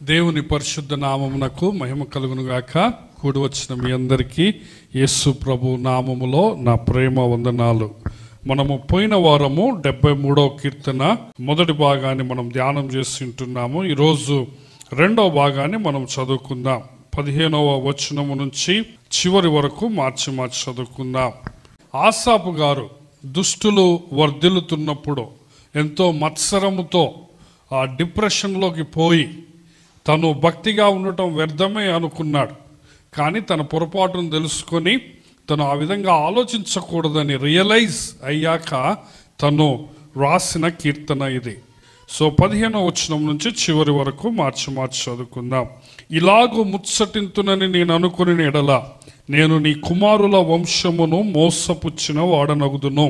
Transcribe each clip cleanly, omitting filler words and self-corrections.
దేవుని పరిశుద్ధ నామమునకు మహిమ కలుగును గాక. కూడి వచ్చిన మీ అందరికీ యేసు ప్రభు నామములో నా ప్రేమ వందనాలు. మనము పోయిన వారము 73వ కీర్తన మొదటి భాగాన్ని మనం ధ్యానం చేస్తుంటున్నాము. ఈరోజు రెండవ భాగాన్ని మనం చదువుకుందాం. 15వ వచనము నుంచి చివరి వరకు మార్చి చదువుకుందాం. ఆసాపు గారు దుష్టులు వర్ధిల్లుతున్నప్పుడు ఎంతో మత్సరముతో ఆ డిప్రెషన్లోకి పోయి తను భక్తిగా ఉండటం వ్యర్థమే అనుకున్నాడు. కానీ తన పొరపాటును తెలుసుకొని తను ఆ విధంగా ఆలోచించకూడదని రియలైజ్ అయ్యాక తను రాసిన కీర్తన ఇది. సో 15వ వచనం నుంచి చివరి వరకు మార్చి చదువుకుందాం. ఇలాగూ ముచ్చటింతునని నేను అనుకుని ఎడల నేను నీ కుమారుల వంశమును మోసపుచ్చిన వాడనగుదును.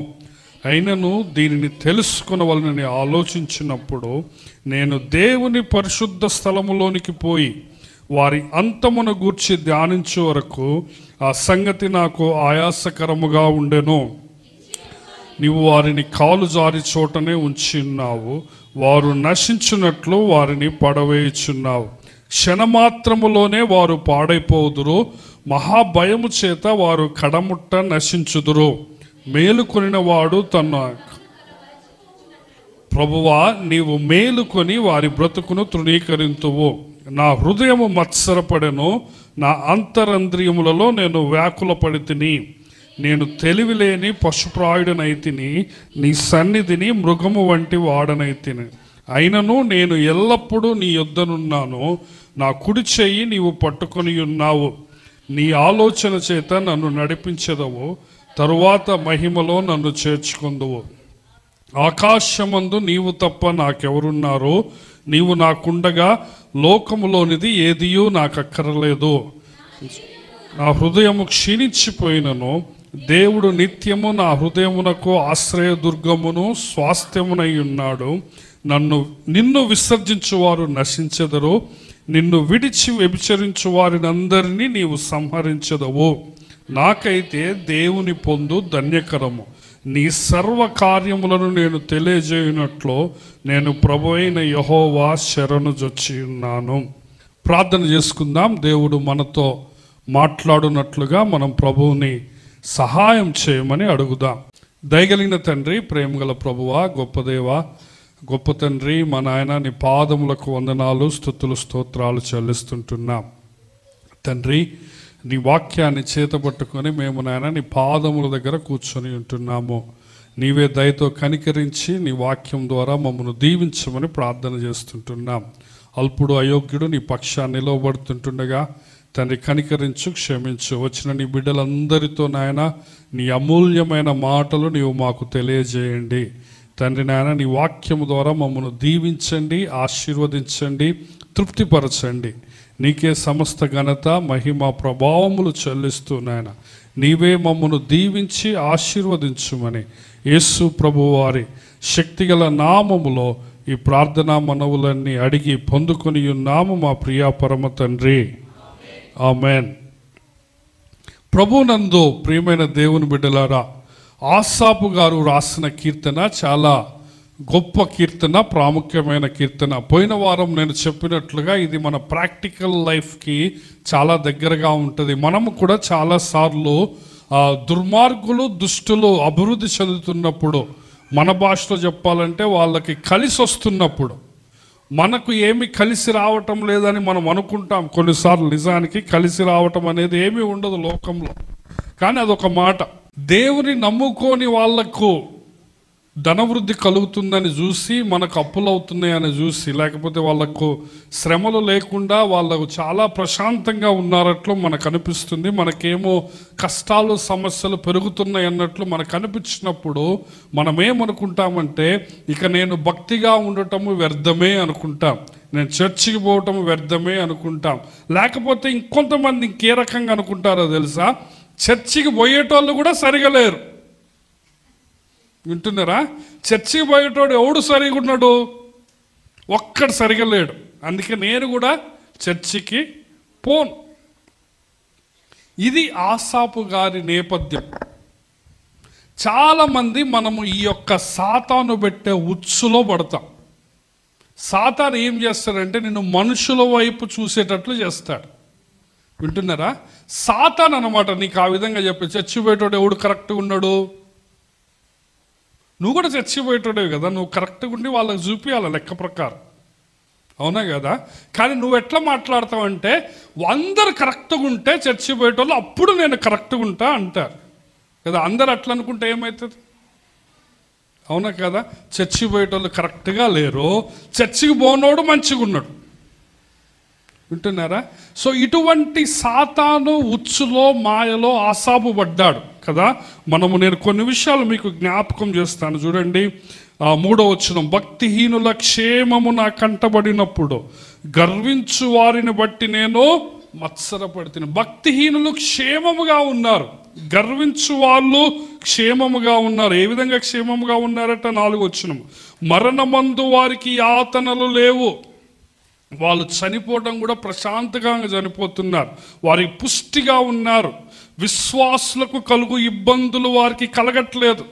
అయినను దీనిని తెలుసుకునవలనని ఆలోచించినప్పుడు నేను దేవుని పరిశుద్ధ స్థలములోనికి పోయి వారి అంతమును గూర్చి ధ్యానించే వరకు ఆ సంగతి నాకు ఆయాసకరముగా ఉండెను. నీవు వారిని కాలు జారి చోటనే ఉంచి ఉన్నావు, వారు నశించున్నట్లు వారిని పడవేయుచున్నావు. క్షణమాత్రములోనే వారు పాడైపోదురు, మహాభయము చేత వారు కడముట్ట నశించుదురు. మేలుకొనిన వాడు తన ప్రభువా నీవు మేలుకొని వారి బ్రతుకును తృణీకరింతువు. నా హృదయము మత్సరపడెను, నా అంతరంద్రియములలో నేను వ్యాకులపడి తిని. నేను తెలివిలేని పశుప్రాయుడనైతిని, నీ సన్నిధిని మృగము వంటి వాడనైతిని. అయినను నేను ఎల్లప్పుడూ నీ యొద్దనున్నాను, నా కుడి చెయ్యి నీవు పట్టుకొని ఉన్నావు. నీ ఆలోచన చేత నన్ను నడిపించెదవు, తరువాత మహిమలో నన్ను చేర్చుకుందువు. ఆకాశమందు నీవు తప్ప నాకెవరున్నారో, నీవు నాకుండగా లోకములోనిది ఏదియూ నాకు అక్కరలేదు. నా హృదయము క్షీణించిపోయినను దేవుడు నిత్యము నా హృదయమునకు ఆశ్రయదుర్గమును స్వాస్థ్యమునై ఉన్నాడు. నిన్ను విసర్జించువారు నశించెదరు, నిన్ను విడిచి వ్యభిచరించు వారినందరినీ నీవు సంహరించెదవు. నాకైతే దేవుని పొందు ధన్యకరము. నీ సర్వ కార్యములను నేను తెలియజేయనట్లు నేను ప్రభువైన యెహోవా శరణుజొచ్చి ఉన్నాను. ప్రార్థన చేసుకుందాం. దేవుడు మనతో మాట్లాడునట్లుగా మనం ప్రభువుని సహాయం చేయమని అడుగుదాం. దయగలిగిన తండ్రి, ప్రేమగల ప్రభువా, గొప్ప దేవా, గొప్ప తండ్రి, మా నాయన నీ పాదములకు వందనాలు, స్తుతులు, స్తోత్రాలు చెల్లిస్తుంటున్నాం. తండ్రి, నీ వాక్యాన్ని చేతపట్టుకొని మేము నాయన నీ పాదముల దగ్గర కూర్చొని ఉంటున్నాము. నీవే దయతో కనికరించి నీ వాక్యం ద్వారా మమ్మల్ని దీవించమని ప్రార్థన చేస్తుంటున్నాం. అల్పుడు అయోగ్యుడు నీ పక్షాన్ని నిలవబడుతుంటుండగా తండ్రి కనికరించు, క్షమించు. వచ్చిన నీ బిడ్డలందరితో నాయన నీ అమూల్యమైన మాటలు నీవు మాకు తెలియజేయండి. తండ్రి నాయన నీ వాక్యము ద్వారా మమ్మల్ని దీవించండి, ఆశీర్వదించండి, తృప్తిపరచండి. నీకే సమస్త ఘనత, మహిమ, ప్రభావములు చెల్లిస్తూ నాయన నీవే మమ్మను దీవించి ఆశీర్వదించుమని యేసు ప్రభు వారి శక్తిగల నామములో ఈ ప్రార్థనా మనవులన్నీ అడిగి పొందుకొని ఉన్నాము మా ప్రియ పరమ తండ్రి, ఆమెన్. ప్రభునందు ప్రియమైన దేవుని బిడ్డలారా, ఆసాపు గారు రాసిన కీర్తన చాలా గొప్ప కీర్తన, ప్రాముఖ్యమైన కీర్తన. పోయిన వారం నేను చెప్పినట్లుగా ఇది మన ప్రాక్టికల్ లైఫ్కి చాలా దగ్గరగా ఉంటుంది. మనము కూడా చాలాసార్లు దుర్మార్గులు, దుష్టులు అభివృద్ధి చెందుతున్నప్పుడు, మన భాషలో చెప్పాలంటే వాళ్ళకి కలిసి వస్తున్నప్పుడు, మనకు ఏమి కలిసి రావటం లేదని మనం అనుకుంటాం. కొన్నిసార్లు నిజానికి కలిసి రావటం అనేది ఏమీ ఉండదు లోకంలో. కానీ అదొక మాట. దేవుని నమ్ముకోని వాళ్లకు ధనవృద్ధి కలుగుతుందని చూసి, మనకు అప్పులు అవుతున్నాయని చూసి, లేకపోతే వాళ్ళకు శ్రమలు లేకుండా వాళ్ళకు చాలా ప్రశాంతంగా ఉన్నారట్లు మనకు అనిపిస్తుంది. మనకేమో కష్టాలు, సమస్యలు పెరుగుతున్నాయి అన్నట్లు మనకు అనిపించినప్పుడు మనం ఏమనుకుంటామంటే, ఇక నేను భక్తిగా ఉండటము వ్యర్థమే అనుకుంటాం, నేను చర్చికి పోవటం వ్యర్థమే అనుకుంటాం. లేకపోతే ఇంకొంతమంది ఇంకే రకంగా అనుకుంటారో తెలుసా, చర్చికి పోయేటోళ్ళు కూడా సరిగా లేరు. వింటున్నారా? చర్చికి పోయేటోడు ఎవడు సరిగా ఉన్నాడు? ఒక్కడు సరిగా లేడు. అందుకే నేను కూడా చర్చికి పోను. ఇది ఆసాపు గారి నేపథ్యం. చాలామంది మనము ఈ యొక్క సాతాను పెట్టే ఉచ్చులో పడతాం. సాతాను ఏం చేస్తాడంటే నిన్ను మనుషుల వైపు చూసేటట్లు చేస్తాడు. వింటున్నారా? సాతాను అనమాట నీకు ఆ విధంగా చెప్పి చచ్చిపోయేటోడు ఎవడు కరెక్ట్గా ఉన్నాడు, నువ్వు కూడా చచ్చిపోయేటోడేవి కదా, నువ్వు కరెక్ట్గా ఉండి వాళ్ళకి చూపించాలి లెక్క ప్రకారం, అవునా కదా? కానీ నువ్వు ఎట్లా మాట్లాడతావంటే అందరు కరెక్ట్గా ఉంటే చచ్చిపోయేటోళ్ళు అప్పుడు నేను కరెక్ట్గా ఉంటా అంటారు కదా. అందరు అట్లా అనుకుంటే ఏమవుతుంది, అవునా కదా? చచ్చిపోయేటోళ్ళు కరెక్ట్గా లేరు, చర్చికి పోనోడు మంచిగా ఉన్నాడు. వింటున్నారా? సో ఇటువంటి సాతాను ఉచ్చులో మాయలో ఆసాపు పడ్డాడు కదా. నేను కొన్ని విషయాలు మీకు జ్ఞాపకం చేస్తాను. చూడండి 3వ వచనం, భక్తిహీనుల క్షేమము నా కంటబడినప్పుడు గర్వించు వారిని బట్టి నేను మత్సరపడుతున్నా. భక్తిహీనులు క్షేమముగా ఉన్నారు, గర్వించు వాళ్ళు క్షేమముగా ఉన్నారు. ఏ విధంగా క్షేమముగా ఉన్నారట? 4వ వచనం, మరణమందు వారికి యాతనలు లేవు. వాళ్ళు చనిపోవడం కూడా ప్రశాంతంగా చనిపోతున్నారు, వారికి పుష్టిగా ఉన్నారు. విశ్వాసులకు కలుగు ఇబ్బందులు వారికి కలగట్లేదు.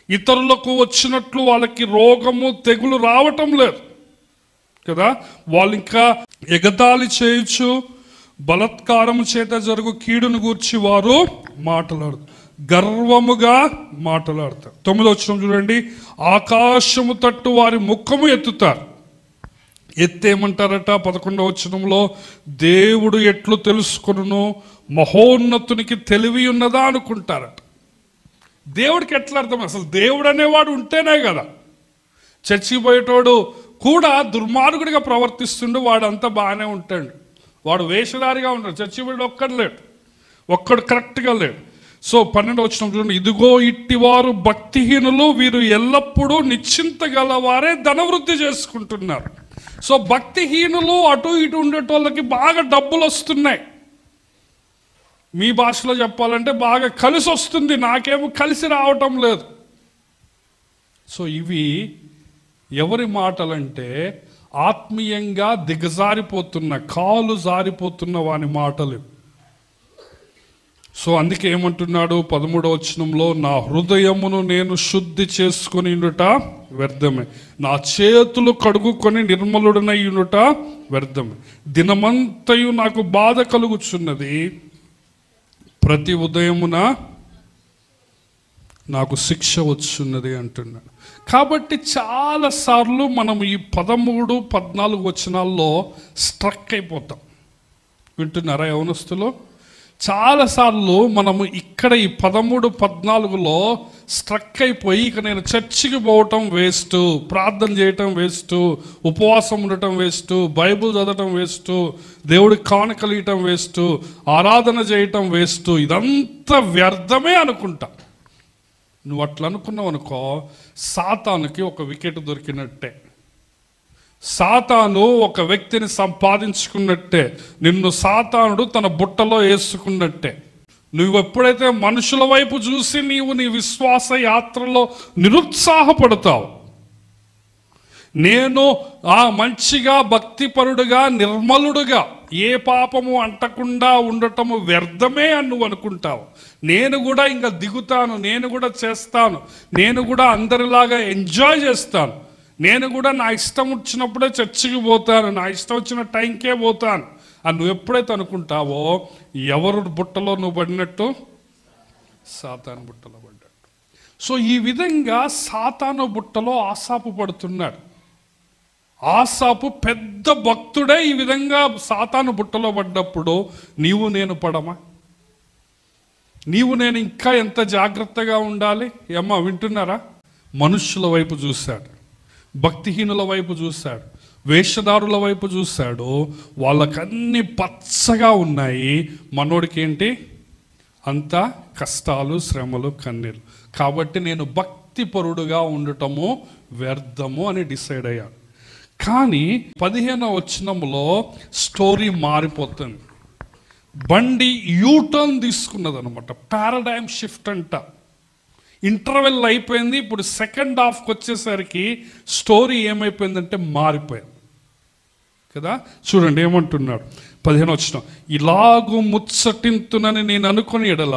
ఇతరులకు వచ్చినట్లు వాళ్ళకి రోగము తెగులు రావటం లేదు కదా. వాళ్ళు ఇంకా ఎగతాళి చేయొచ్చు, బలత్కారము చేత జరుగు కీడును గూర్చి వారు మాట్లాడు, గర్వముగా మాట్లాడతారు. 9వ వచనం చూడండి, ఆకాశము తట్టు వారి ముఖము ఎత్తుతారు. ఎత్తేమంటారట? 11వ వచనంలో, దేవుడు ఎట్లు తెలుసుకొనును, మహోన్నతునికి తెలివి ఉన్నదా అనుకుంటారట. దేవుడికి ఎట్లా అర్థం? అసలు దేవుడు అనేవాడు ఉంటేనే కదా. చచ్చిపోయేటోడు కూడా దుర్మార్గుడిగా ప్రవర్తిస్తుండు, వాడంతా బాగానే ఉంటాడు, వాడు వేషధారిగా ఉంటాడు. చచ్చిపోయాడు ఒక్కడు లేడు, ఒక్కడు కరెక్ట్గా లేడు. సో 12వ వచనం చూడండి, ఇదిగో ఇట్టివారు భక్తిహీనులు, వీరు ఎల్లప్పుడూ నిశ్చింత గలవారే ధనవృద్ధి చేసుకుంటున్నారు. సో భక్తిహీనులు అటు ఇటు ఉండేటోళ్ళకి బాగా డబ్బులు వస్తున్నాయి. మీ భాషలో చెప్పాలంటే బాగా కలిసి వస్తుంది, నాకేమో కలిసి రావటం లేదు. సో ఇవి ఎవరి మాటలంటే ఆత్మీయంగా దిగజారిపోతున్న, కాలు జారిపోతున్న వాని మాటలు. సో అందుకే ఏమంటున్నాడు 13వ వచనంలో, నా హృదయమును నేను శుద్ధి చేసుకొని ఉండుట వ్యర్థమే, నా చేతులు కడుగుకొని నిర్మలుడనై ఉండుట వ్యర్థమే, దినమంతయు నాకు బాధ కలుగుచున్నది, ప్రతి ఉదయమున నాకు శిక్ష వచ్చున్నది అంటున్నాడు. కాబట్టి చాలాసార్లు మనం ఈ 13, 14 వచనాల్లో స్ట్రక్ అయిపోతాం. వింటున్నారా యవనస్తులు? చాలాసార్లు మనము ఇక్కడ ఈ 13, 14లో స్ట్రక్ అయిపోయి ఇక నేను చర్చికి పోవటం వేస్ట్, ప్రార్థన చేయటం వేస్ట్, ఉపవాసం ఉండటం వేస్ట్, బైబుల్ చదవటం వేస్ట్, దేవుడికి కానుకలు ఇవ్వటం వేస్ట్, ఆరాధన చేయటం వేస్ట్, ఇదంతా వ్యర్థమే అనుకుంటా. నువ్వు అట్లా అనుకున్నావు అనుకో, సాతానుకి ఒక వికెట్ దొరికినట్టే, సాతాను ఒక వ్యక్తిని సంపాదించుకున్నట్టే, నిన్ను సాతానుడు తన బుట్టలో వేసుకున్నట్టే. నువ్వు ఎప్పుడైతే మనుషుల వైపు చూసి నీవు నీ విశ్వాస యాత్రలో నిరుత్సాహపడతావు, నేను మంచిగా భక్తిపరుడుగా నిర్మలుడుగా ఏ పాపము అంటకుండా ఉండటము వ్యర్థమే అని నువ్వు అనుకుంటావు. నేను కూడా ఇంకా దిగుతాను, నేను కూడా చేస్తాను, నేను కూడా అందరిలాగా ఎంజాయ్ చేస్తాను, నేను కూడా నా ఇష్టం వచ్చినప్పుడే చర్చికి పోతాను, నా ఇష్టం వచ్చిన టైంకే పోతాను అని నువ్వు ఎప్పుడైతే అనుకుంటావో, ఎవరు బుట్టలో నువ్వు పడినట్టు? సాతాను బుట్టలో పడ్డాడు. సో ఈ విధంగా సాతాను బుట్టలో ఆసాపు పడుతున్నాడు. ఆసాపు పెద్ద భక్తుడే ఈ విధంగా సాతాను బుట్టలో పడ్డప్పుడు నీవు నేను పడమా? నీవు నేను ఇంకా ఎంత జాగ్రత్తగా ఉండాలి? ఏమ్మా వింటున్నారా? మనుష్యుల వైపు చూశాడు, భక్తిహీనుల వైపు చూశాడు, వేషధారుల వైపు చూశాడు, వాళ్ళకన్నీ పచ్చగా ఉన్నాయి, మనోడికి ఏంటి అంతా కష్టాలు, శ్రమలు, కన్నీళ్ళు. కాబట్టి నేను భక్తిపరుడుగా ఉండటము వ్యర్థము అని డిసైడ్ అయ్యాడు. కానీ 15వ వచనంలో స్టోరీ మారిపోతుంది. బండి యూటర్న్ తీసుకున్నది అనమాట, పారాడైమ్ షిఫ్ట్ అంట. ఇంటర్వెల్ అయిపోయింది, ఇప్పుడు సెకండ్ హాఫ్కి వచ్చేసరికి స్టోరీ ఏమైపోయిందంటే మారిపోయింది కదా. చూడండి ఏమంటున్నాడు 15వ వచనం, ఇలాగూ ముచ్చటింతునని నేను అనుకుని ఎడల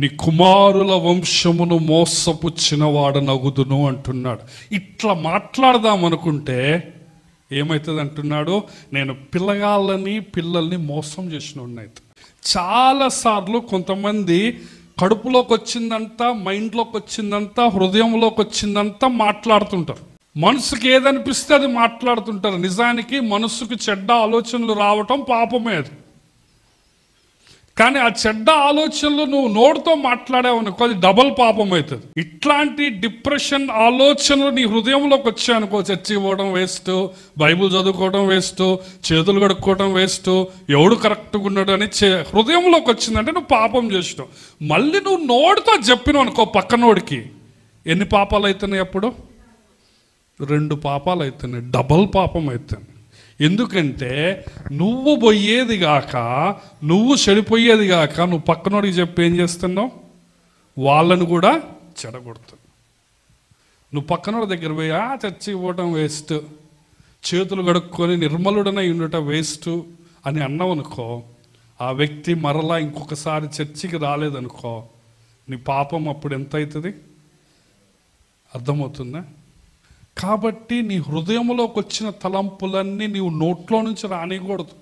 నీ కుమారుల వంశమును మోసపుచ్చిన వాడనగుదును అంటున్నాడు. ఇట్లా మాట్లాడదాం అనుకుంటే ఏమవుతుంది అంటున్నాడు, నేను పిల్లల్ని మోసం చేసిన అయితే. చాలాసార్లు కొంతమంది కడుపులోకి వచ్చిందంతా, మైండ్లోకి వచ్చిందంతా, హృదయంలోకి వచ్చిందంతా మాట్లాడుతుంటారు. మనసుకి ఏదనిపిస్తే అది మాట్లాడుతుంటారు. నిజానికి మనసుకు చెడ్డ ఆలోచనలు రావటం పాపమే అది. కానీ ఆ చెడ్డ ఆలోచనలు నువ్వు నోటితో మాట్లాడావనుకో అది డబల్ పాపం అవుతుంది. ఇట్లాంటి డిప్రెషన్ ఆలోచనలు నీ హృదయంలోకి వచ్చాయనుకో, చర్చికి పోవడం వేస్ట్, బైబుల్ చదువుకోవడం వేస్ట్, చేతులు కడుక్కోవడం వేస్ట్, ఎవడు కరెక్ట్గా ఉన్నాడు అని హృదయంలోకి వచ్చిందంటే నువ్వు పాపం చేసినావు. మళ్ళీ నువ్వు నోటితో చెప్పినావు అనుకో పక్కనోడికి, ఎన్ని పాపాలు అవుతున్నాయి అప్పుడు? 2 పాపాలు అవుతున్నాయి, డబల్ పాపం అవుతుంది. ఎందుకంటే నువ్వు పోయేది గాక, నువ్వు చెడిపోయేది గాక, నువ్వు పక్కనోడికి చెప్పి ఏం చేస్తున్నావు, వాళ్ళను కూడా చెడగొడుతున్నావు. నువ్వు పక్కనోడి దగ్గర పోయి చర్చికి పోవడం వేస్ట్, చేతులు కడుక్కొని నిర్మలుడనై ఉండటం వేస్ట్ అని అన్నావు అనుకో, ఆ వ్యక్తి మరలా ఇంకొకసారి చర్చికి రాలేదనుకో, నీ పాపం అప్పుడు ఎంత అవుతుంది అర్థమవుతుందా? కాబట్టి నీ హృదయంలోకి వచ్చిన తలంపులన్నీ నీవు నోట్లో నుంచి రానికూడదు.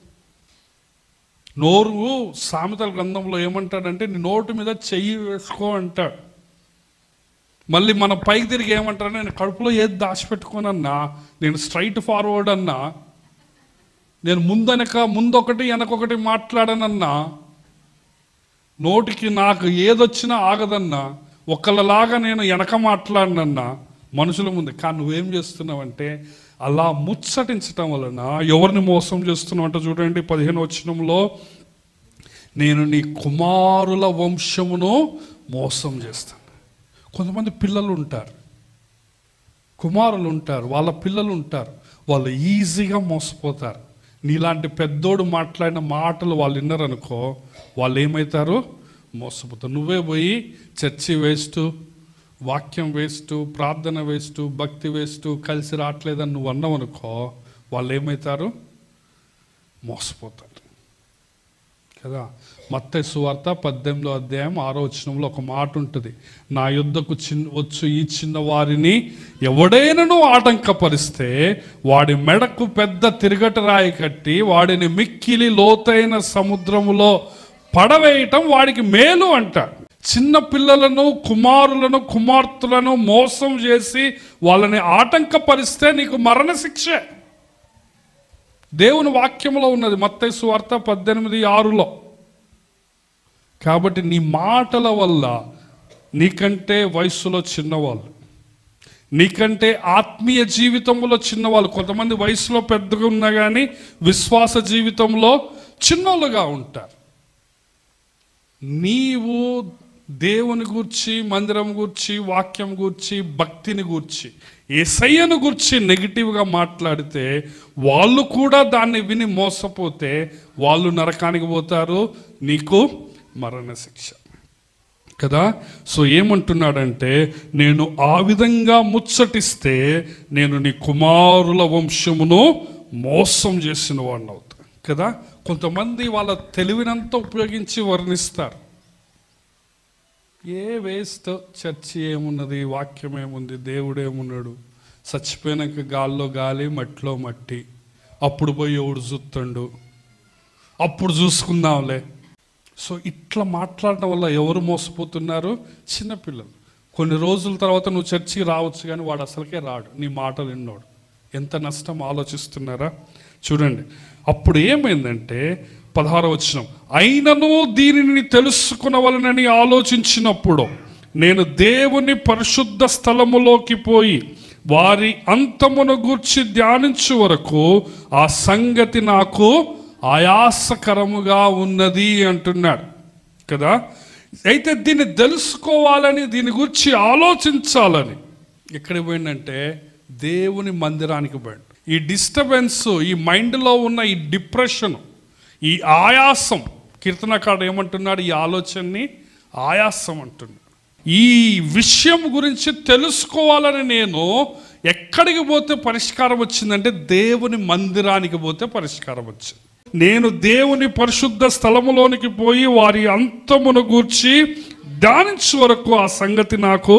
నోరు సామెతల గ్రంథంలో ఏమంటాడంటే నీ నోటు మీద చెయ్యి వేసుకో అంటాడు. మళ్ళీ మన పైకి తిరిగి ఏమంటాడు, నేను కడుపులో ఏది దాచిపెట్టుకోనన్నా, నేను స్ట్రైట్ ఫార్వర్డ్ అన్నా, నేను ముందొకటి వెనకొకటి మాట్లాడనన్నా, నోటికి నాకు ఏదొచ్చినా ఆగదన్నా, ఒకళ్ళలాగా నేను వెనక మాట్లాడనన్నా మనుషుల ముందు. కానీ నువ్వేం చేస్తున్నావంటే అలా ముచ్చటించటం వలన ఎవరిని మోసం చేస్తున్నావు అంటే చూడండి 15వ వచనంలో, నేను నీ కుమారుల వంశమును మోసం చేస్తాను. కొంతమంది పిల్లలు ఉంటారు, కుమారులు ఉంటారు, వాళ్ళ పిల్లలు ఉంటారు, వాళ్ళు ఈజీగా మోసపోతారు. నీలాంటి పెద్దోడు మాట్లాడిన మాటలు వాళ్ళు విన్నారనుకో, వాళ్ళు ఏమవుతారు, మోసపోతారు. నువ్వే పోయి చర్చి వేస్ట్, వాక్యం వేస్ట్, ప్రార్థన వేస్ట్, భక్తి వేస్ట్, కలిసి రావట్లేదని నువ్వు అన్నావు అనుకో, వాళ్ళు ఏమవుతారు, మోసపోతారు కదా. మత్తయి సువార్త 18వ అధ్యాయం 6వ వచనంలో ఒక మాట ఉంటుంది, నా యుద్ధకు వచ్చు ఈ చిన్న వారిని ఎవడైనను ఆటంకపరిస్తే వాడి మెడకు పెద్ద తిరగట రాయి కట్టి వాడిని మిక్కిలి లోతైన సముద్రములో పడవేయటం వాడికి మేలు అంట. చిన్న పిల్లలను, కుమారులను, కుమార్తెలను మోసం చేసి వాళ్ళని ఆటంకపరిస్తే నీకు మరణశిక్షే. దేవుని వాక్యంలో ఉన్నది మత్తయి సువార్త 18:6లో. కాబట్టి నీ మాటల వల్ల నీకంటే వయస్సులో చిన్నవాళ్ళు, నీకంటే ఆత్మీయ జీవితంలో చిన్నవాళ్ళు, కొంతమంది వయసులో పెద్దగా ఉన్నా కానీ విశ్వాస జీవితంలో చిన్నోళ్ళుగా ఉంటారు. నీవు దేవుని గూర్చి, మందిరం గూర్చి, వాక్యం గూర్చి, భక్తిని గూర్చి, యేసయ్యను గూర్చి నెగిటివ్గా మాట్లాడితే వాళ్ళు కూడా దాన్ని విని మోసపోతే వాళ్ళు నరకానికి పోతారు, నీకు మరణశిక్ష కదా. సో ఏమంటున్నాడంటే, నేను ఆ విధంగా ముచ్చటిస్తే నేను నీ కుమారుల వంశమును మోసం చేసిన వాడిని అవుతాను కదా. కొంతమంది వాళ్ళ తెలివినంతా ఉపయోగించి వర్ణిస్తారు. ఏ వేస్ట్, చర్చి ఏమున్నది, వాక్యం ఏముంది, దేవుడు ఏమున్నాడు, చచ్చిపోయినాక గాల్లో గాలి, మట్టిలో మట్టి, అప్పుడు పోయి ఎవడు చూస్తుండు, అప్పుడు చూసుకుందాంలే. సో ఇట్లా మాట్లాడటం వల్ల ఎవరు మోసపోతున్నారు, చిన్నపిల్లలు. కొన్ని రోజుల తర్వాత నువ్వు చర్చికి రావచ్చు కానీ వాడు అసలుకే రాడు, నీ మాటలు విన్నోడు. ఎంత నష్టం ఆలోచిస్తున్నారా చూడండి. అప్పుడు ఏమైందంటే 16వ వచనం, అయినను దీనిని తెలుసుకునవలనని ఆలోచించినప్పుడు నేను దేవుని పరిశుద్ధ స్థలములోకి పోయి వారి అంతమును గూర్చి ధ్యానించు వరకు ఆ సంగతి నాకు ఆయాసకరముగా ఉన్నది అంటున్నాడు కదా. అయితే దీన్ని తెలుసుకోవాలని, దీని గురించి ఆలోచించాలని ఎక్కడికి పోయిందంటే దేవుని మందిరానికి పోయింది. ఈ డిస్టర్బెన్స్, ఈ మైండ్లో ఉన్న ఈ డిప్రెషన్, ఈ ఆయాసం, కీర్తనకారుడు ఏమంటున్నాడు, ఈ ఆలోచనని ఆయాసం అంటున్నాడు ఈ విషయం గురించి తెలుసుకోవాలని నేను ఎక్కడికి పోతే పరిష్కారం వచ్చిందంటే దేవుని మందిరానికి పోతే పరిష్కారం వచ్చింది. నేను దేవుని పరిశుద్ధ స్థలములోనికి పోయి వారి అంతమును గూర్చి ధ్యానించే వరకు ఆ సంగతి నాకు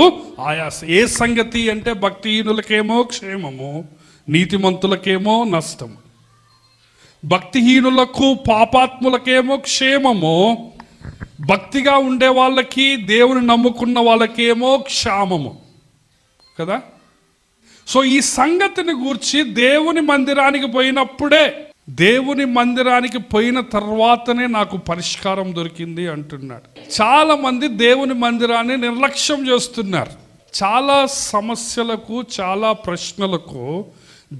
ఆయాస. ఏ సంగతి అంటే భక్తిహీనులకేమో క్షేమము, నీతిమంతులకేమో నష్టము. భక్తిహీనులకు పాపాత్ములకేమో క్షేమము, భక్తిగా ఉండే వాళ్ళకి దేవుని నమ్ముకున్న వాళ్ళకేమో క్షామము కదా. సో ఈ సంగతిని గూర్చి దేవుని మందిరానికి పోయినప్పుడే, దేవుని మందిరానికి పోయిన తర్వాతనే నాకు పరిష్కారం దొరికింది అంటున్నాడు. చాలా మంది దేవుని మందిరాన్ని నిర్లక్ష్యం చేస్తున్నారు. చాలా సమస్యలకు, చాలా ప్రశ్నలకు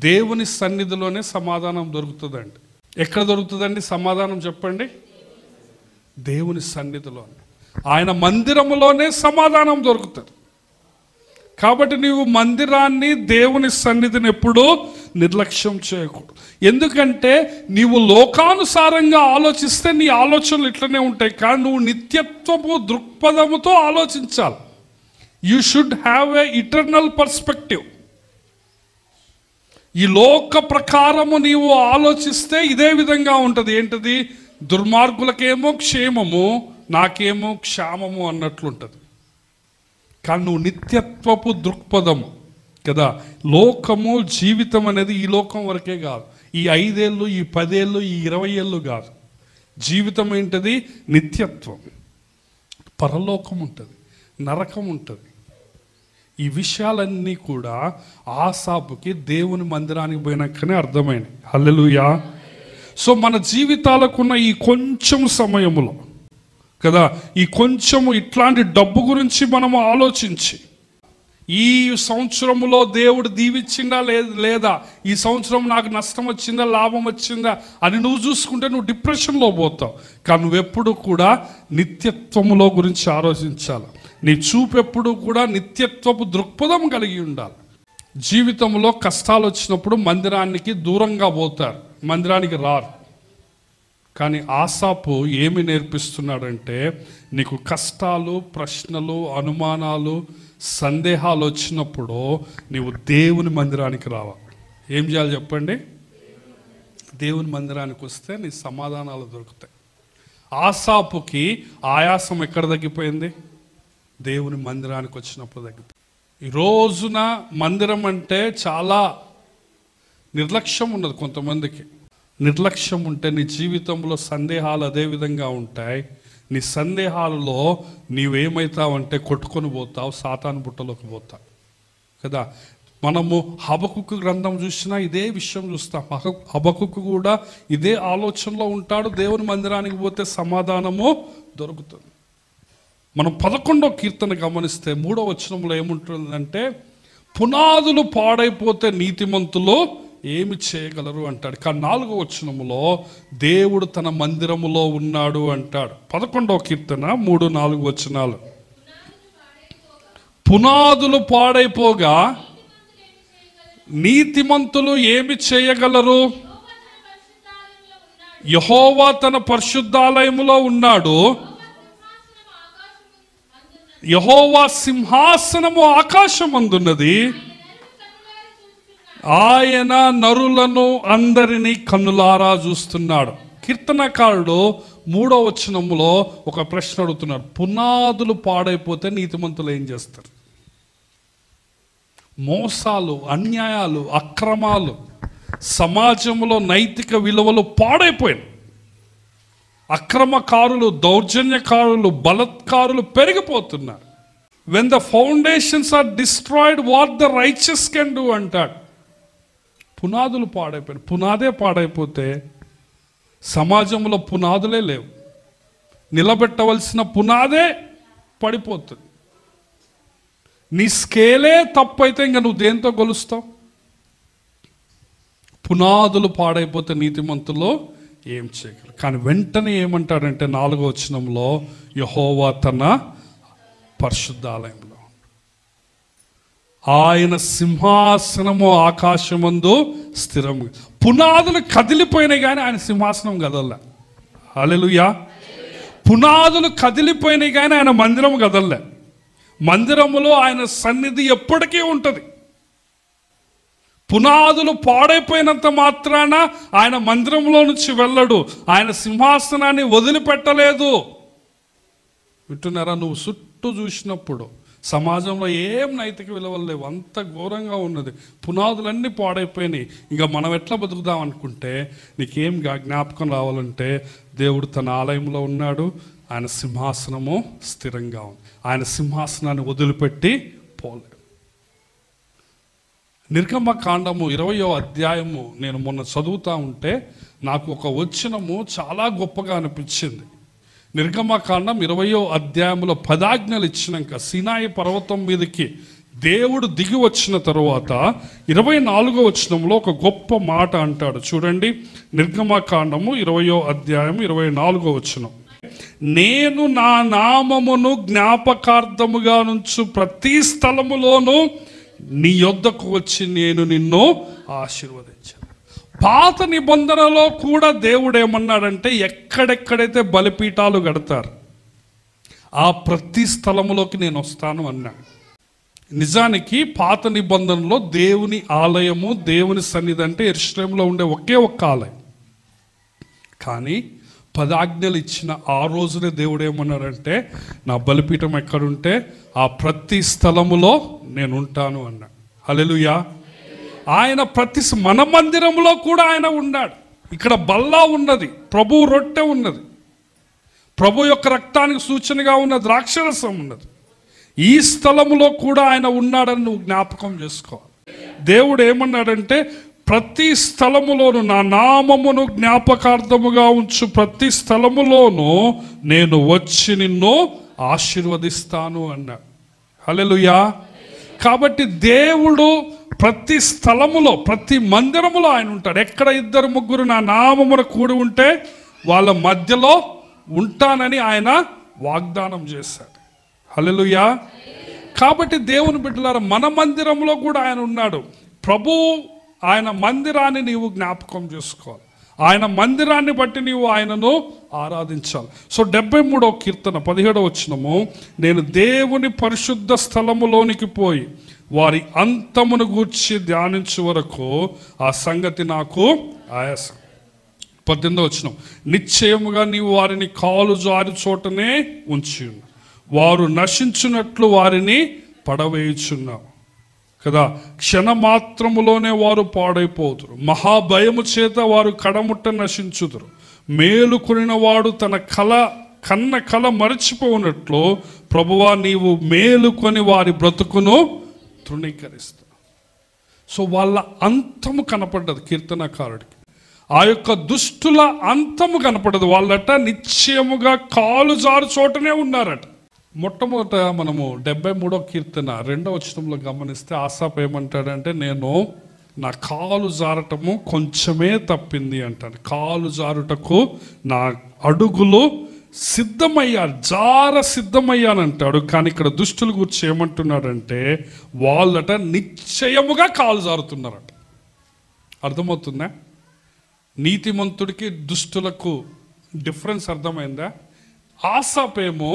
దేవుని సన్నిధిలోనే సమాధానం దొరుకుతుందండి. ఎక్కడ దొరుకుతుందండి సమాధానం చెప్పండి? దేవుని సన్నిధిలోనే, ఆయన మందిరములోనే సమాధానం దొరుకుతుంది. కాబట్టి నీవు మందిరాన్ని, దేవుని సన్నిధిని ఎప్పుడూ నిర్లక్ష్యం చేయకూడదు. ఎందుకంటే నీవు లోకానుసారంగా ఆలోచిస్తే నీ ఆలోచనలు ఇట్లనే ఉంటాయి. కానీ నువ్వు నిత్యత్వపు దృక్పథముతో ఆలోచించాలి. You should have a eternal perspective. ఈ లోక ప్రకారము నీవు ఆలోచిస్తే ఇదే విధంగా ఉంటుంది. ఏంటిది? దుర్మార్గులకేమో క్షేమము, నాకేమో క్షామము అన్నట్లుంటుంది. కానీ నువ్వు నిత్యత్వపు దృక్పథము కదా. లోకము, జీవితం అనేది ఈ లోకం వరకే కాదు. ఈ 5 ఏళ్ళు, ఈ 10 ఏళ్ళు, ఈ 20 ఏళ్ళు కాదు. జీవితం ఏంటిది? నిత్యత్వం. పరలోకం ఉంటుంది, నరకం ఉంటుంది. ఈ విషయాలన్నీ కూడా ఆసాపుకి దేవుని మందిరానికి పోయినాకనే అర్థమైంది. హల్లెలూయా. సో మన జీవితాలకున్న ఈ కొంచెం సమయములో కదా, ఈ కొంచెము ఇట్లాంటి డబ్బు గురించి మనము ఆలోచించి, ఈ సంవత్సరంలో దేవుడు దీవించిందా లేదా, ఈ సంవత్సరం నాకు నష్టం వచ్చిందా, లాభం వచ్చిందా అని నువ్వు చూసుకుంటే నువ్వు డిప్రెషన్లో పోతావు. కానీ నువ్వెప్పుడు కూడా నిత్యత్వములో గురించి ఆలోచించాలి. నీ చూపు ఎప్పుడు కూడా నిత్యత్వపు దృక్పథం కలిగి ఉండాలి. జీవితంలో కష్టాలు వచ్చినప్పుడు మందిరానికి దూరంగా పోతారు, మందిరానికి రారు. కానీ ఆసాపు ఏమి నేర్పిస్తున్నాడంటే, నీకు కష్టాలు, ప్రశ్నలు, అనుమానాలు, సందేహాలు వచ్చినప్పుడు నీవు దేవుని మందిరానికి రావాలి. ఏం చేయాలి చెప్పండి? దేవుని మందిరానికి వస్తే నీ సమాధానాలు దొరుకుతాయి. ఆసాపుకి ఆయాసం ఎక్కడ తగ్గిపోయింది? దేవుని మందిరానికి వచ్చినప్పుడు తగ్గిపోయింది. ఈ రోజున మందిరం అంటే చాలా నిర్లక్ష్యం ఉన్నది కొంతమందికి. నిర్లక్ష్యం ఉంటే నీ జీవితంలో సందేహాలు అదే విధంగా ఉంటాయి. నీ సందేహాలలో నీవేమవుతావంటే కొట్టుకొని పోతావు, సాతాను బుట్టలోకి పోతావు కదా. మనము హబకుక్కు గ్రంథం చూసినా ఇదే విషయం చూస్తాం. హబకుక్కు కూడా ఇదే ఆలోచనలో ఉంటాడు. దేవుని మందిరానికి పోతే సమాధానము దొరుకుతుంది. మనం 11వ కీర్తన గమనిస్తే 3వ వచనంలో ఏముంటుందంటే, పునాదులు పాడైపోతే నీతిమంతులు ఏమి చేయగలరు అంటాడు. కానీ 4వ వచనములో దేవుడు తన మందిరములో ఉన్నాడు అంటాడు. 11వ కీర్తన 3-4 వచనాలు. పునాదులు పాడైపోగా నీతిమంతులు ఏమి చేయగలరు? యెహోవా తన పరిశుద్ధాలయములో ఉన్నాడు. యెహోవా సింహాసనము ఆకాశమందున్నది. ఆయన నరులను అందరినీ కన్నులారా చూస్తున్నాడు. కీర్తనకారుడు 3వ వచనములో ఒక ప్రశ్న అడుగుతున్నాడు. పునాదులు పాడైపోతే నీతిమంతులు ఏం చేస్తారు? మోసాలు, అన్యాయాలు, అక్రమాలు, సమాజంలో నైతిక విలువలు పాడైపోయాయి. అక్రమకారులు, దౌర్జన్యకారులు, బలత్కారులు పెరిగిపోతున్నారు. When the foundations are destroyed, what the righteous can do అంటాడు. పునాదులు పాడైపోయాయి. పునాదే పాడైపోతే సమాజంలో పునాదులే లేవు. నిలబెట్టవలసిన పునాదే పడిపోతుంది. నీ స్కేలే తప్పు అయితే ఇంకా నువ్వు దేంతో కొలుస్తావు? పునాదులు పాడైపోతే నీతిమంతులు ఏం చేయగలరు? కానీ వెంటనే ఏమంటాడంటే 4వ వచనంలో, యెహోవా తన పరిశుద్ధాలయంలో, ఆయన సింహాసనము ఆకాశమందు స్థిరం. పునాదులు కదిలిపోయినాయి కానీ ఆయన సింహాసనం కదలలే. హల్లెలూయా. పునాదులు కదిలిపోయినాయి కానీ ఆయన మందిరం కదలలే. మందిరములో ఆయన సన్నిధి ఎప్పటికీ ఉంటుంది. పునాదులు పాడైపోయినంత మాత్రాన ఆయన మందిరంలో నుంచి వెళ్ళడు. ఆయన సింహాసనాన్ని వదిలిపెట్టలేదు. వింటున్నారా? నువ్వు చుట్టూ చూసినప్పుడు సమాజంలో ఏం నైతిక విలువలు లేవు, అంత ఘోరంగా ఉన్నది. పునాదులన్నీ పాడైపోయినాయి. ఇంకా మనం ఎట్లా బతుకుదాం అనుకుంటే నీకేం జ్ఞాపకం రావాలంటే దేవుడు తన ఆలయంలో ఉన్నాడు. ఆయన సింహాసనము స్థిరంగా ఉంది. ఆయన సింహాసనాన్ని వదిలిపెట్టి పోలేదు. నిర్గమకాండము 20వ అధ్యాయము నేను మొన్న చదువుతూ ఉంటే నాకు ఒక వచనము చాలా గొప్పగా అనిపించింది. నిర్గమకాండం 20వ అధ్యాయంలో 10 ఆజ్ఞలు ఇచ్చినాక సీనాయి పర్వతం మీదకి దేవుడు దిగి వచ్చిన తరువాత 24వ వచనంలో ఒక గొప్ప మాట అంటాడు. చూడండి, నిర్గమకాండము 20వ అధ్యాయం 24వ వచనం. నేను నా నామమును జ్ఞాపకార్థముగా నుంచు ప్రతి స్థలములోనూ నీ యొద్దకు వచ్చి నేను నిన్ను ఆశీర్వదించాను. పాత నిబంధనలో కూడా దేవుడు ఏమన్నాడంటే ఎక్కడెక్కడైతే బలిపీఠాలు కడతారు ఆ ప్రతి స్థలములోకి నేను వస్తాను అన్నాడు. నిజానికి పాత నిబంధనలో దేవుని ఆలయము, దేవుని సన్నిధి అంటే యెరూషలేములో ఉండే ఒకే ఒక్క ఆలయం. కానీ 10 ఆజ్ఞలు ఇచ్చిన ఆ రోజునే దేవుడు ఏమన్నాడంటే నా బలిపీఠం ఎక్కడుంటే ఆ ప్రతి స్థలములో నేను ఉంటాను అన్నాడు. హల్లెలూయా. ఆయన ప్రతి మన మందిరంలో కూడా ఆయన ఉన్నాడు. ఇక్కడ బల్లా ఉన్నది, ప్రభు రొట్టె ఉన్నది, ప్రభు యొక్క రక్తానికి సూచనగా ఉన్న ద్రాక్షరసం ఉన్నది. ఈ స్థలములో కూడా ఆయన ఉన్నాడని నువ్వు జ్ఞాపకం చేసుకోవాలి. దేవుడు ఏమన్నాడంటే ప్రతి స్థలములోను నా నామమును జ్ఞాపకార్థముగా ఉంచు ప్రతి స్థలములోనూ నేను వచ్చి నిన్ను ఆశీర్వదిస్తాను అన్నాడు. హల్లెలూయా. కాబట్టి దేవుడు ప్రతి స్థలములో, ప్రతి మందిరములో ఆయన ఉంటాడు. ఎక్కడ 2-3 నా నామమున కూడి ఉంటే వాళ్ళ మధ్యలో ఉంటానని ఆయన వాగ్దానం చేశాడు. హల్లెలూయా. కాబట్టి దేవుని బిడ్డలారా, మన మందిరంలో కూడా ఆయన ఉన్నాడు. ప్రభు ఆయన మందిరాన్ని నీవు జ్ఞాపకం చేసుకోవాలి. ఆయన మందిరాన్ని బట్టి నీవు ఆయనను ఆరాధించాలి. సో 73వ కీర్తన 17వ వచనము, నేను దేవుని పరిశుద్ధ స్థలములోనికి పోయి వారి అంతమును గూర్చి ధ్యానించు వరకు ఆ సంగతి నాకు ఆయాసం. 18వ వచనం, నిశ్చయముగా నీవు వారిని కాలు జారి చోటనే ఉంచి వారు నశించున్నట్లు వారిని పడవేయుచున్నావు కదా. క్షణమాత్రములోనే వారు పాడైపోతురు, మహాభయము చేత వారు కడముట్ట నశించుదురు. మేలుకొనిన వాడు తన కన్న కల మరచిపోనట్లు ప్రభువా నీవు మేలుకొని వారి బ్రతుకును తృణీకరిస్తావు. సో వాళ్ళ అంతము కనపడ్డది కీర్తనకారుడికి. ఆ యొక్క దుష్టుల అంతము కనపడదు. వాళ్ళట నిశ్చయముగా కాలు జారు చోటనే ఉన్నారట. మొట్టమొదట మనము 73వ కీర్తన 2వ వచనంలో గమనిస్తే ఆసాపు ఏమంటాడంటే నేను నా కాలు జారటము కొంచెమే తప్పింది అంటాడు. కాలు జారుటకు నా అడుగులు సిద్ధమయ్యానంటాడు. కానీ ఇక్కడ దుష్టుల గురించి ఏమంటున్నాడంటే వాళ్ళట నిశ్చయముగా కాలు జారుతున్నారట. అర్థమవుతుందా? నీతిమంతుడికి దుష్టులకు డిఫరెన్స్ అర్థమైందా? ఆసాపేమో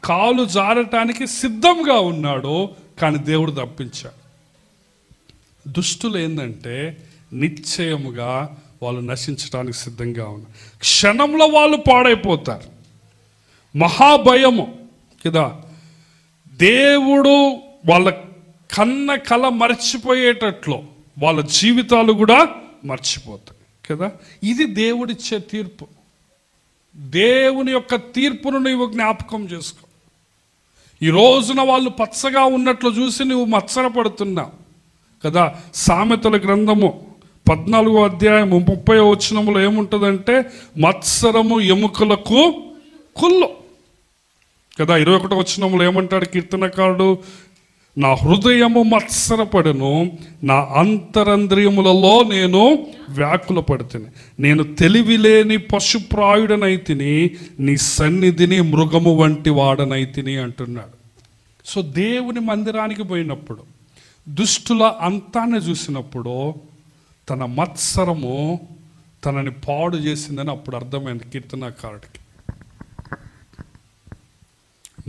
కాలు జారటానికి సిద్ధంగా ఉన్నాడు, కానీ దేవుడు తప్పించాడు. దుష్టులు ఏంటంటే నిశ్చయముగా వాళ్ళు నశించడానికి సిద్ధంగా ఉన్నారు. క్షణంలో వాళ్ళు పాడైపోతారు. మహాభయము కదా. దేవుడు వాళ్ళ కన్న కల మర్చిపోయేటట్లు వాళ్ళ జీవితాలు కూడా మర్చిపోతాయి కదా. ఇది దేవుడిచ్చే తీర్పు. దేవుని యొక్క తీర్పును నువ్వు జ్ఞాపకం చేసుకో. ఈ రోజున వాళ్ళు పచ్చగా ఉన్నట్లు చూసి నువ్వు మత్సరపడుతున్నావు కదా. సామెతల గ్రంథము 14వ అధ్యాయము 30వ వచనములో ఏముంటుందంటే మత్సరము ఎముకలకు కుళ్ళు కదా. 21వ వచనములో ఏమంటాడు కీర్తనకారుడు, నా హృదయము మత్సరపడను, నా అంతరంద్రియములలో నేను వ్యాకుల పడుతుని, నేను తెలివిలేని పశుప్రాయుడనైతిని, నీ సన్నిధిని మృగము వంటి వాడనైతిని అంటున్నాడు. సో దేవుని మందిరానికి పోయినప్పుడు దుష్టుల అంతాన్ని చూసినప్పుడు తన మత్సరము తనని పాడు చేసిందని అప్పుడు అర్థమైంది కీర్తనకారుడికి.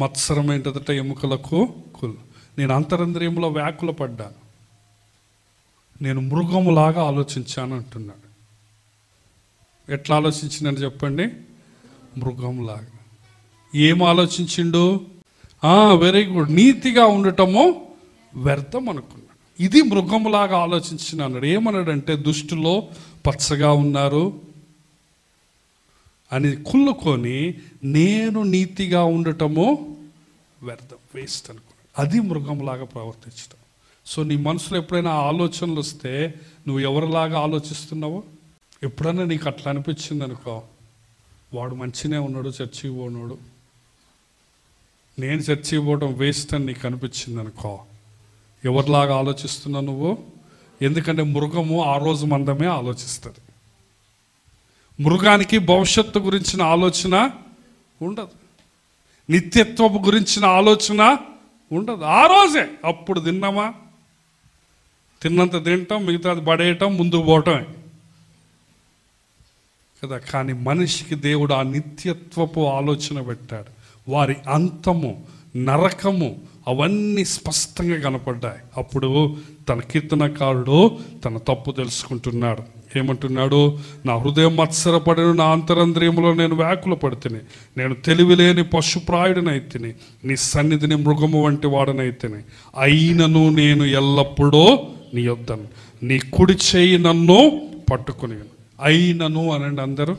మత్సరం ఏంటంటే ఎముకలకు నేను అంతరంద్రియంలో వ్యాకుల పడ్డాను, నేను మృగములాగా ఆలోచించాను అంటున్నాడు. ఎట్లా ఆలోచించిందని చెప్పండి? మృగంలాగా. ఏం ఆలోచించిండు? వెరీ గుడ్, నీతిగా ఉండటము వ్యర్థం అనుకున్నాడు. ఇది మృగములాగా ఆలోచించిన అన్నాడు. ఏమన్నాడంటే, దుష్టులో పచ్చగా ఉన్నారు అని కుళ్ళుకొని నేను నీతిగా ఉండటము వ్యర్థం, వేస్ట్ అనుకున్నాడు. అది మృగంలాగా ప్రవర్తించడం. సో నీ మనసులో ఎప్పుడైనా ఆలోచనలు వస్తే నువ్వు ఎవరిలాగా ఆలోచిస్తున్నావో, ఎప్పుడైనా నీకు అట్లా అనిపించింది అనుకో, వాడు మంచినే ఉన్నాడు, చర్చికి పోనాడు, నేను చర్చికి పోవడం వేస్ట్ అని నీకు అనిపించింది అనుకో, ఎవరిలాగా ఆలోచిస్తున్నావు నువ్వు? ఎందుకంటే మృగము ఆ రోజు మందమే ఆలోచిస్తుంది. మృగానికి భవిష్యత్తు గురించిన ఆలోచన ఉండదు, నిత్యత్వపు గురించిన ఆలోచన ఉండదు. ఆ రోజే అప్పుడు తిన్నామా, తిన్నంత తింటాం, మిగతాది పడేయటం, ముందుకు పోవటమే కదా. కానీ మనిషికి దేవుడు ఆ నిత్యత్వపు ఆలోచన పెట్టాడు. వారి అంతము, నరకము అవన్నీ స్పష్టంగా కనపడ్డాయి. అప్పుడు తన కీర్తనకారుడు తన తప్పు తెలుసుకుంటున్నాడు. ఏమంటున్నాడు? నా హృదయం మత్సరపడిన, నా అంతరంద్రియములో నేను వ్యాకుల పడితేనే, నేను తెలివిలేని పశుప్రాయుడినైతిని, నీ సన్నిధిని మృగము వంటి వాడనైతిని, అయినను నేను ఎల్లప్పుడూ నీ యొద్దను, నీ కుడి చేయి నన్ను పట్టుకుని. అయినను అనండి అందరూ.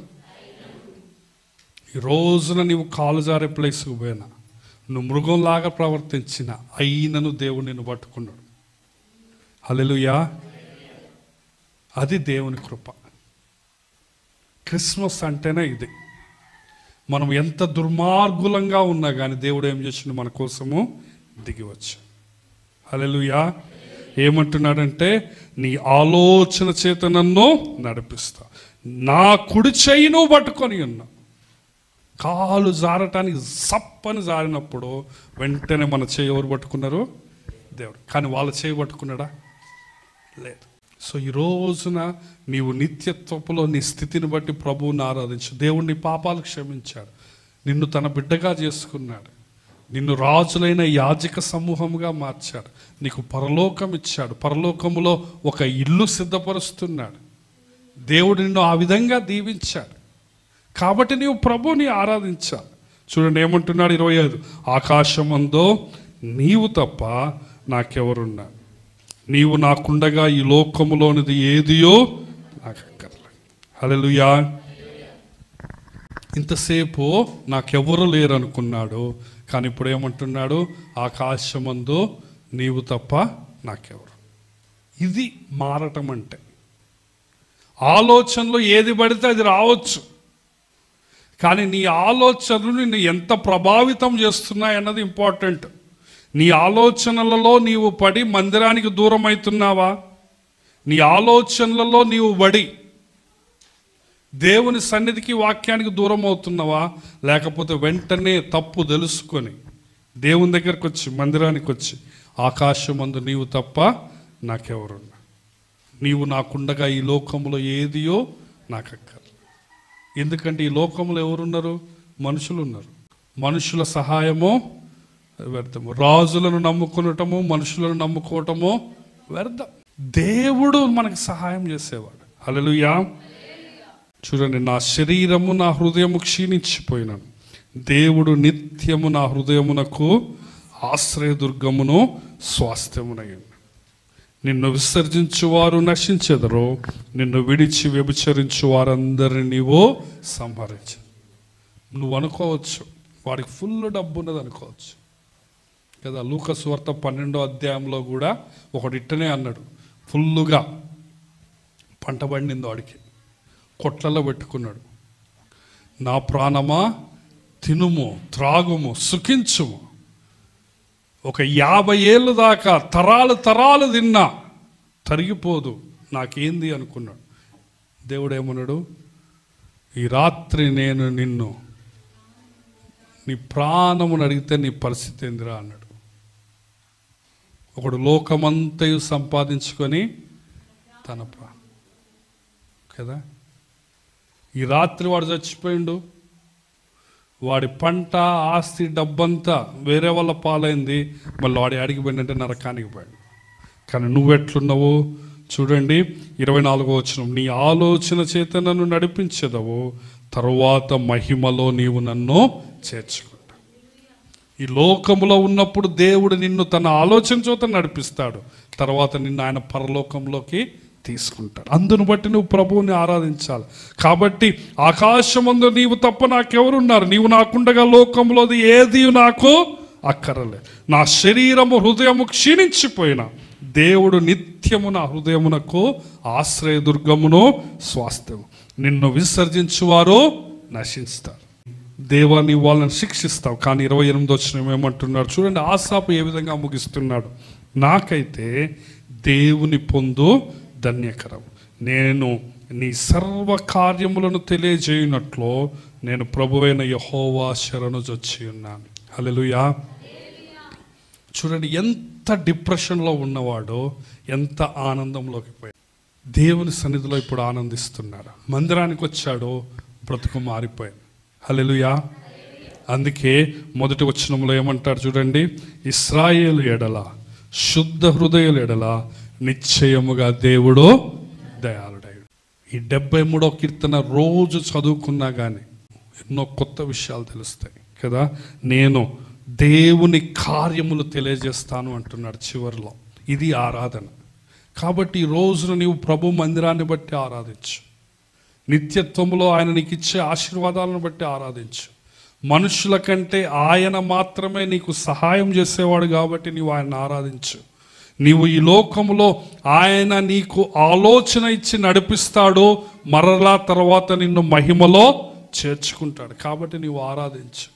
ఈ రోజున నీవు కాలు జారే ప్లేస్కి పోయినా, నువ్వు మృగంలాగా ప్రవర్తించిన, అయినను దేవుడు నిన్ను పట్టుకున్నాడు. హల్లెలూయా. అది దేవుని కృప. క్రిస్మస్ అంటేనే ఇది. మనం ఎంత దుర్మార్గులంగా ఉన్నా కానీ దేవుడు ఏం చేసిండు? మన కోసము దిగివచ్చు. హల్లెలూయా. ఏమంటున్నాడంటే, నీ ఆలోచన చేత నన్ను నడిపిస్తా, నా కుడి చెయ్యి నువ్వు పట్టుకొని ఉన్నా. కాలు జారటానికి సప్పని జారినప్పుడు వెంటనే మన చెయ్యి ఎవరు పట్టుకున్నారు? దేవుడు. కానీ వాళ్ళ చెయ్యి పట్టుకున్నాడా? లేదు. సో ఈ రోజున నీవు నిత్యత్వపులో నీ స్థితిని బట్టి ప్రభువుని ఆరాధించు. దేవుడు నీ పాపాలు క్షమించాడు, నిన్ను తన బిడ్డగా చేసుకున్నాడు, నిన్ను రాజులైన యాజక సమూహముగా మార్చాడు, నీకు పరలోకం ఇచ్చాడు, పరలోకములో ఒక ఇల్లు సిద్ధపరుస్తున్నాడు. దేవుడు నిన్ను ఆ విధంగా దీవించాడు. కాబట్టి నీవు ప్రభువుని ఆరాధించాలి. చూడండి ఏమంటున్నాడు 25, ఆకాశమందో నీవు తప్ప నాకెవరున్నా, నీవు నాకుండగా ఈ లోకములోనిది ఏదియో నాకు అక్కర్లేదు. హల్లెలూయా. ఇంతసేపు నాకెవరు లేరు అనుకున్నాడు, కానీ ఇప్పుడు ఏమంటున్నాడు? ఆకాశమందు నీవు తప్ప నాకెవరు. ఇది మారటం అంటే. ఆలోచనలో ఏది పడితే అది రావచ్చు, కానీ నీ ఆలోచనలు నిన్ను ఎంత ప్రభావితం చేస్తున్నాయి అన్నది ఇంపార్టెంట్. నీ ఆలోచనలలో నీవు పడి మందిరానికి దూరం అవుతున్నావా? నీ ఆలోచనలలో నీవు పడి దేవుని సన్నిధికి, వాక్యానికి దూరం అవుతున్నావా? లేకపోతే వెంటనే తప్పు తెలుసుకొని దేవుని దగ్గరకు వచ్చి, మందిరానికి వచ్చి, ఆకాశమందు నీవు తప్ప నాకెవరున్నా, నీవు నాకుండగా ఈ లోకంలో ఏదియో నాకు అక్కర్లేదు. ఎందుకంటే ఈ లోకంలో ఎవరున్నారు? మనుషులు ఉన్నారు. మనుషుల సహాయము వ్యర్థము. రాజులను నమ్ముకునటము, మనుషులను నమ్ముకోవటము వ్యర్థం. దేవుడు మనకు సహాయం చేసేవాడు. హల్లెలూయా. చూడండి, నా శరీరము నా హృదయము క్షీణించిపోయినాను, దేవుడు నిత్యము నా హృదయమునకు ఆశ్రయదుర్గమును స్వాస్థ్యమునయ్యింది. నిన్ను విసర్జించువారు నశించెదరు, నిన్ను విడిచి వ్యభిచరించు వారందరినీ నీవు సంహరించు. నువ్వు అనుకోవచ్చు వాడికి ఫుల్ డబ్బు ఉన్నది అనుకోవచ్చు కదా. లూకా సువార్త 12వ అధ్యాయంలో కూడా ఒకడు ఇట్టనే అన్నాడు. ఫుల్లుగా పంట పండింది వాడికి, కొట్లలో పెట్టుకున్నాడు. నా ప్రాణమా తినుము, త్రాగుము, సుఖించుము, ఒక 50 ఏళ్ళు దాకా తరాలు తరాలు తిన్నా తరిగిపోదు, నాకేంది అనుకున్నాడు. దేవుడు ఏమన్నాడు? ఈ రాత్రి నేను నిన్ను, నీ ప్రాణమును అడిగితే నీ పరిస్థితి ఏందిరా అన్నాడు. ఒకడు లోకమంతయు సంపాదించుకొని తన ప్రాణం కదా. ఈ రాత్రి వాడు చచ్చిపోయిండు, వాడి పంట ఆస్తి డబ్బంతా వేరే వాళ్ళ పాలైంది. మళ్ళీ వాడి అడిగి పోయిందంటే నరకానికి పోయాడు. కానీ నువ్వెట్లున్నావు చూడండి, 24వ వచనం, నీ ఆలోచన చేత నన్ను నడిపించదవు, తరువాత మహిమలో నీవు నన్ను చేర్చుకుంటా. ఈ లోకంలో ఉన్నప్పుడు దేవుడు నిన్ను తన ఆలోచన చేత నడిపిస్తాడు, తర్వాత నిన్ను ఆయన పరలోకంలోకి తీసుకుంటాడు. అందును బట్టి నువ్వు ప్రభువుని ఆరాధించాలి. కాబట్టి ఆకాశమందు నీవు తప్ప నాకెవరున్నారు, నీవు నాకుండగా లోకంలోది ఏది నాకు అక్కరలేదు. నా శరీరము హృదయము క్షీణించిపోయినా దేవుడు నిత్యము నా హృదయమునకు ఆశ్రయదుర్గమును స్వాస్థ్యము. నిన్ను విసర్జించువారు నశిస్తారు. దేవా నీవు వాళ్ళని శిక్షిస్తావు. కానీ 28వ వచనం ఏమంటున్నాడు చూడండి, ఆసాపు ఏ విధంగా ముగిస్తున్నాడు, నాకైతే దేవుని పొందు ధన్యకరం, నేను నీ సర్వ కార్యములను తెలియజేయునట్లు నేను ప్రభువైన యెహోవా శరణు జొచ్చి ఉన్నాను. హల్లెలూయా. చూడండి, ఎంత డిప్రెషన్లో ఉన్నవాడో ఎంత ఆనందంలోకి పోయాడు. దేవుని సన్నిధిలో ఇప్పుడు ఆనందిస్తున్నాడు. మందిరానికి వచ్చాడో బ్రతుకు మారిపోయాడు. హల్లెలూయా. అందుకే మొదటి వచనంలో ఏమంటాడు చూడండి, ఇశ్రాయేలు ఎడల శుద్ధ హృదయుల ఎడల నిశ్చయముగా దేవుడు దయాళుడయ్యాడు. ఈ 73వ కీర్తన రోజు చదువుకున్నా కానీ ఎన్నో కొత్త విషయాలు తెలుస్తాయి కదా. నేను దేవుని కార్యములు తెలియజేస్తాను అంటున్నాడు చివరిలో. ఇది ఆరాధన. కాబట్టి ఈ రోజున నీవు ప్రభు మందిరాన్ని బట్టి ఆరాధించు, నిత్యత్వంలో ఆయన నీకు ఇచ్చే ఆశీర్వాదాలను బట్టి ఆరాధించు. మనుషుల కంటే ఆయన మాత్రమే నీకు సహాయం చేసేవాడు కాబట్టి నీవు ఆయన ఆరాధించు. నీవు ఈ లోకంలో ఆయన నీకు ఆలోచన ఇచ్చి నడిపిస్తాడు, మరలా తర్వాత నిన్ను మహిమలో చేర్చుకుంటాడు. కాబట్టి నీవు ఆరాధించు.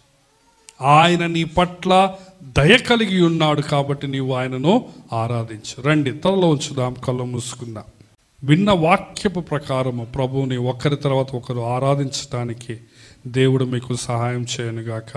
ఆయన నీ పట్ల దయ కలిగి ఉన్నాడు కాబట్టి నీవు ఆయనను ఆరాధించు. రండి, తలలో ఉంచుదాం, కళ్ళు మూసుకుందాం. విన్న వాక్యపు ప్రకారము ప్రభువుని ఒకరి తర్వాత ఒకరు ఆరాధించడానికి దేవుడు మీకు సహాయం చేయనుగాక.